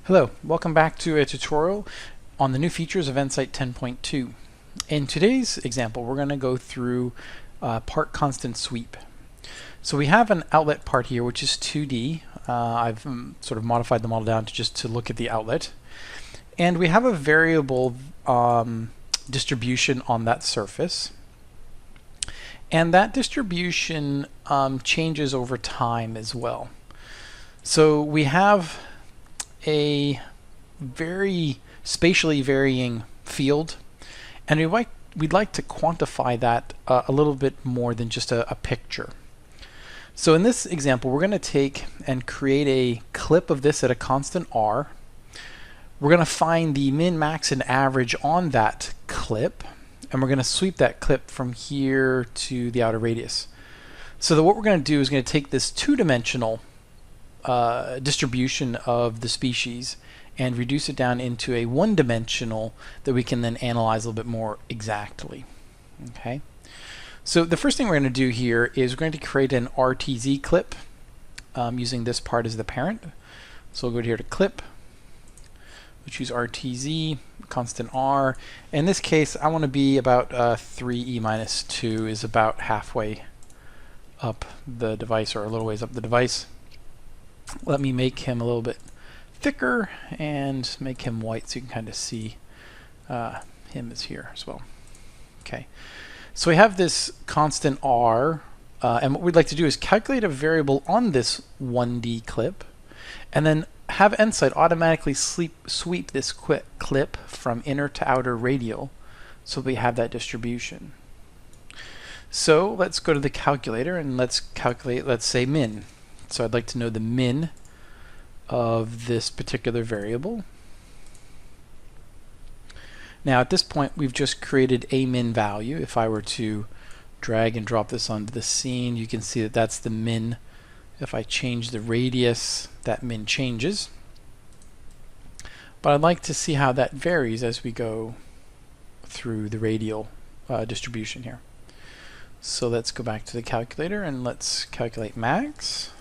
Hello, welcome back to a tutorial on the new features of EnSight 10.2. In today's example, we're going to go through part constant sweep. So we have an outlet part here, which is 2D. I've sort of modified the model down to just to look at the outlet. And we have a variable distribution on that surface. And that distribution changes over time as well. So we have a very spatially varying field, and we'd like to quantify that a little bit more than just a picture. So in this example, we're going to take and create a clip of this at a constant R. We're going to find the min, max, and average on that clip, and we're going to sweep that clip from here to the outer radius. So what we're going to do is going to take this two-dimensional distribution of the species and reduce it down into a one-dimensional that we can then analyze a little bit more exactly. Okay, so the first thing we're going to do here is we're going to create an RTZ clip using this part as the parent. So we'll go here to clip, we'll choose RTZ, constant R. In this case, I want to be about 3e minus 2 is about halfway up the device, or a little ways up the device. Let me make him a little bit thicker and make him white so you can kind of see him is here as well. Okay, so we have this constant R, and what we'd like to do is calculate a variable on this 1D clip, and then have EnSight automatically sweep this clip from inner to outer radial so we have that distribution. So let's go to the calculator and let's calculate, let's say, min. So I'd like to know the min of this particular variable. Now at this point we've just created a min value. If I were to drag and drop this onto the scene, you can see that that's the min. If I change the radius, that min changes. But I'd like to see how that varies as we go through the radial distribution here. So let's go back to the calculator and let's calculate max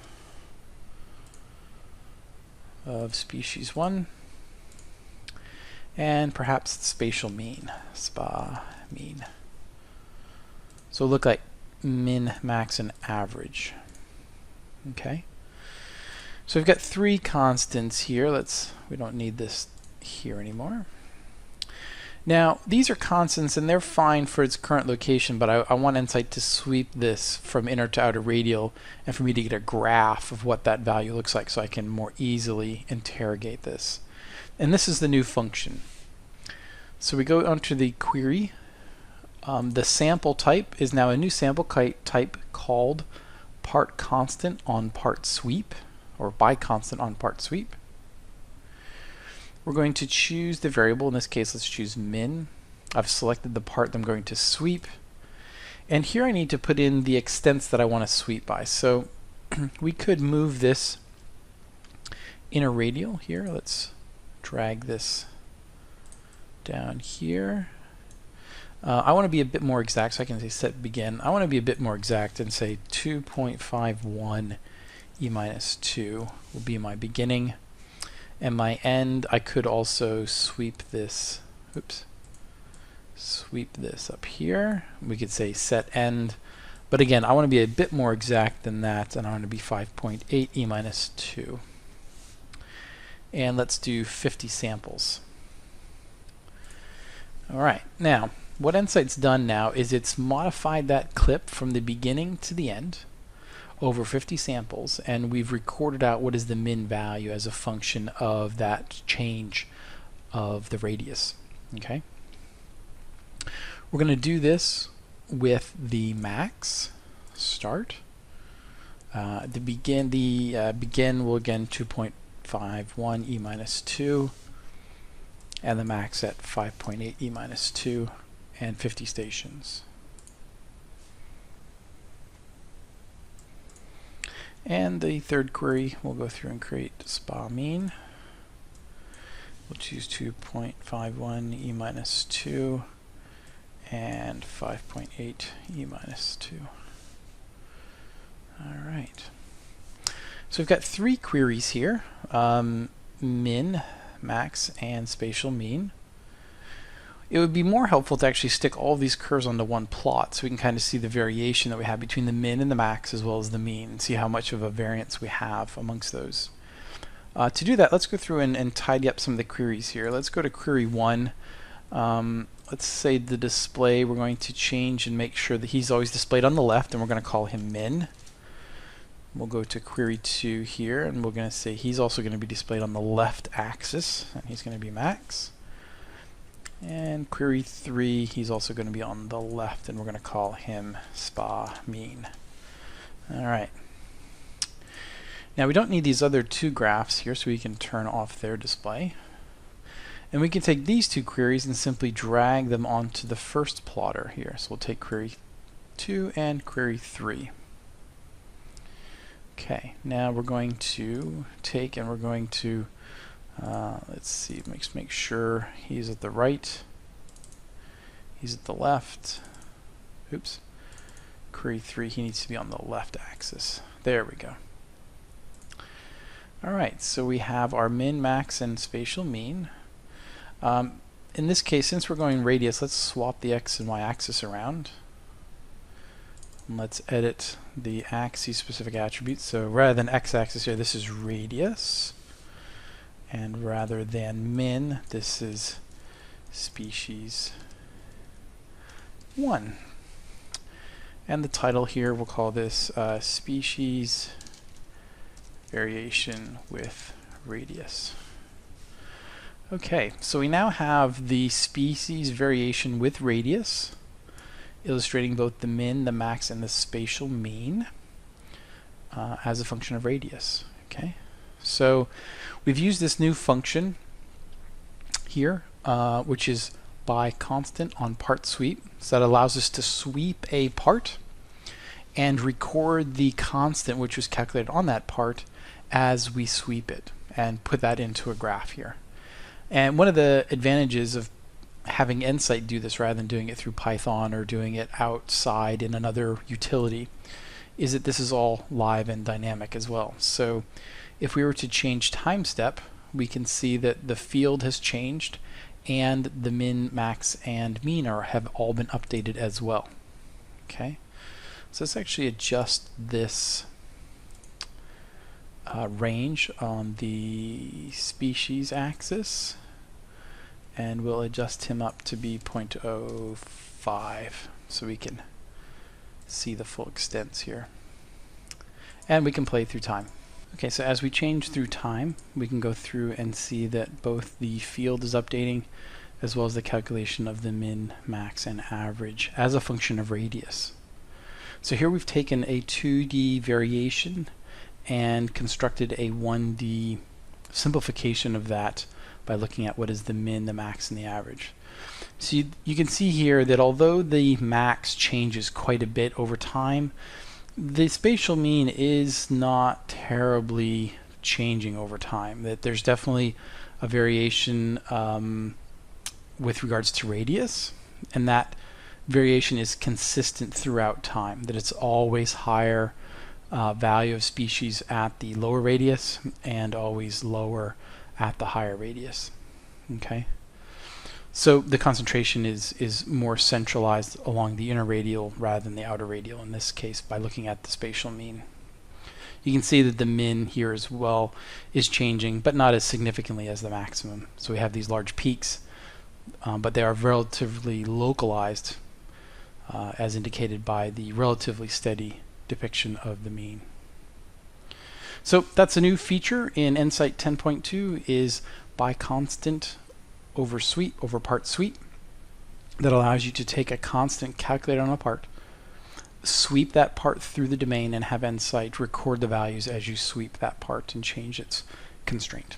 of species 1, and perhaps the spatial mean, SPA mean. So it'll look like min, max, and average. Okay, so we've got three constants here. We don't need this here anymore. Now these are constants and they're fine for its current location, but I want EnSight to sweep this from inner to outer radial and for me to get a graph of what that value looks like so I can more easily interrogate this. And this is the new function. So we go onto the query. The sample type is now a new sample type called part constant on part sweep, or by constant on part sweep. We're going to choose the variable. In this case, let's choose min. I've selected the part that I'm going to sweep. And here I need to put in the extents that I want to sweep by. So we could move this inner radial here. Let's drag this down here. I want to be a bit more exact, so I can say set begin. I want to be a bit more exact and say 2.51 e minus 2 will be my beginning. And my end, I could also sweep this, sweep this up here. We could say set end, but again, I want to be a bit more exact than that, and I want to be 5.8 e minus 2. And let's do 50 samples. All right, now, what EnSight's done now is it's modified that clip from the beginning to the end over 50 samples, and we've recorded out what is the min value as a function of that change of the radius. Okay, we're going to do this with the max start. The begin will again 2.51 e minus 2, and the max at 5.8 e minus 2, and 50 stations. And the third query, we'll go through and create SPA mean. We'll choose 2.51 e minus 2 and 5.8 e minus 2. All right. So we've got three queries here. min, max, and spatial mean. It would be more helpful to actually stick all of these curves onto one plot so we can kind of see the variation that we have between the min and the max as well as the mean and see how much of a variance we have amongst those. To do that, let's go through and tidy up some of the queries here. Let's go to query 1. Let's say the display, we're going to change and make sure that he's always displayed on the left, and we're going to call him min. We'll go to query 2 here, and we're going to say he's also going to be displayed on the left axis, and he's going to be max. And query 3, he's also going to be on the left, and we're going to call him spa mean. Alright. Now we don't need these other two graphs here, so we can turn off their display. And we can take these two queries and simply drag them onto the first plotter here. So we'll take query 2 and query 3. Okay, now we're going to take and we're going to let's see, make sure he's at the right, he's at the left. Oops. Query 3, he needs to be on the left axis. There we go. Alright, so we have our min, max, and spatial mean. In this case, since we're going radius, let's swap the x and y axis around. And let's edit the axis specific attributes. So rather than x-axis here, this is radius. And rather than min, this is species 1. And the title here, we'll call this species variation with radius. Okay, so we now have the species variation with radius, illustrating both the min, the max, and the spatial mean as a function of radius. Okay, so we've used this new function here, which is by constant on part sweep. So that allows us to sweep a part and record the constant which was calculated on that part as we sweep it and put that into a graph here. And one of the advantages of having EnSight do this rather than doing it through Python or doing it outside in another utility is that this is all live and dynamic as well. So if we were to change time step, we can see that the field has changed and the min, max, and mean have all been updated as well. Okay, so let's actually adjust this range on the species axis, and we'll adjust him up to be 0.05 so we can see the full extents here. And we can play through time. Okay, so as we change through time, we can go through and see that both the field is updating as well as the calculation of the min, max, and average as a function of radius. So here we've taken a 2D variation and constructed a 1D simplification of that by looking at what is the min, the max, and the average. So you can see here that although the max changes quite a bit over time, the spatial mean is not terribly changing over time. That there's definitely a variation with regards to radius, and that variation is consistent throughout time, that it's always higher value of species at the lower radius and always lower at the higher radius. Okay, so the concentration is more centralized along the inner radial rather than the outer radial in this case by looking at the spatial mean. You can see that the min here as well is changing, but not as significantly as the maximum. So we have these large peaks, but they are relatively localized as indicated by the relatively steady depiction of the mean. So that's a new feature in EnSight 10.2 is by constant over part sweep that allows you to take a constant calculated on a part, sweep that part through the domain, and have EnSight record the values as you sweep that part and change its constraint.